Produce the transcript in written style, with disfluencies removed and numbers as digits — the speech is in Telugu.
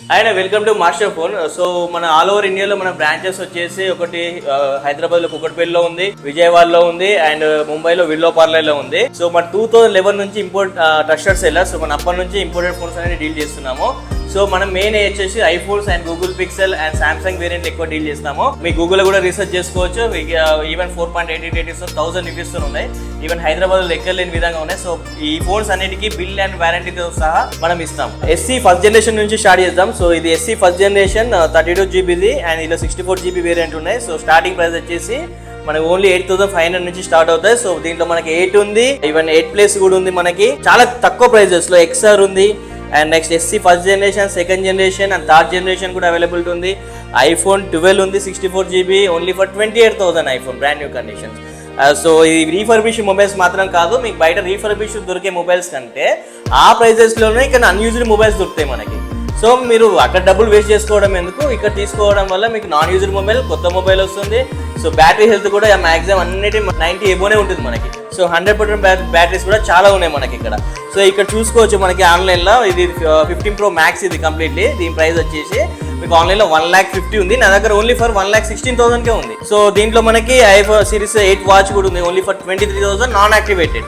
And welcome to master phone. So మన ఆల్ ఓవర్ ఇండియాలో మన బ్రాంచెస్ వచ్చేసి ఒకటి హైదరాబాద్ లో కుకట్పల్లిలో ఉంది, విజయవాడలో ఉంది అండ్ ముంబైలో విల్లోపార్లేలో ఉంది. సో మన 2011 నుంచి ఇంపోర్ట్ ట్రస్టెడ్ సెల్లర్. సో మన అప్పటి నుంచి ఇంపోర్టెడ్ ఫోన్స్ అనేది డీల్ చేస్తున్నాము. సో మనం మెయిన్ వచ్చేసి iPhones and Google pixel and Samsung variant ఎక్కువ డీల్ చేస్తాము. మీ గూగుల్ కూడా రీసెర్చ్ చేసుకోవచ్చు. ఈవెన్ 4.88 రూపీస్ ఉన్నాయి. ఈవెన్ హైదరాబాద్ లో లెక్కలు లేని విధంగా ఉన్నాయి. సో ఈ ఫోన్స్ అన్నిటికీ బిల్ అండ్ వారంటీతో సహా మనం ఇస్తాం. ఎస్సీ ఫస్ట్ జనరేషన్ నుంచి స్టార్ట్ చేద్దాం. సో ఇది ఎస్సీ ఫస్ట్ జనరేషన్ 32 జీబీది అండ్ ఇలా 64 జీబీ వేరియంట్ ఉన్నాయి. సో స్టార్టింగ్ ప్రైస్ వచ్చేసి మనకి ఓన్లీ 8,500 నుంచి స్టార్ట్ అవుతాయి. సో దీంట్లో మనకి 8 ఉంది, ఈవెన్ 8+ కూడా ఉంది. మనకి చాలా తక్కువ ప్రైజెస్ లో XR ఉంది and next SC first generation, second generation and third generation కూడా అవైలబిలిటీ ఉంది. ఐఫోన్ 12 ఉంది 64 GB only for 28,000 iPhone brand new condition. So ఈ రీఫర్బిష్ మొబైల్స్ మాత్రం కాదు, మీకు బయట రీఫర్బిష్ దొరికే మొబైల్స్ కంటే ఆ ప్రైజెస్లోనే ఇక్కడ అన్యూజ్డ్ మొబైల్స్ దొరుకుతాయి మనకి. సో మీరు అక్కడ డబ్బులు వేస్ట్ చేసుకోవడం ఎందుకు, ఇక్కడ తీసుకోవడం వల్ల మీకు నాన్ యూజ్డ్ మొబైల్, కొత్త మొబైల్ వస్తుంది. సో బ్యాటరీ హెల్త్ కూడా మ్యాక్సిమం అన్నిటి 90 ఎబోనే ఉంటుంది మనకి. సో 100% బ్యాటరీస్ కూడా చాలా ఉన్నాయి మనకి ఇక్కడ. సో ఇక్కడ చూసుకోవచ్చు మనకి ఆన్లైన్లో ఇది 15 Pro Max ఇది కంప్లీట్లీ. దీని ప్రైస్ వచ్చేసి మీకు ఆన్లైన్లో 1,50,000 ఉంది. నా దగ్గర ఓన్లీ ఫర్ 1,16,000కే ఉంది. సో దీంట్లో మనకి ఐఫోన్ సిరీస్ 8 వాచ్ కూడా ఉంది ఓన్లీ ఫర్ 23,000 నాన్ యాక్టివేటెడ్.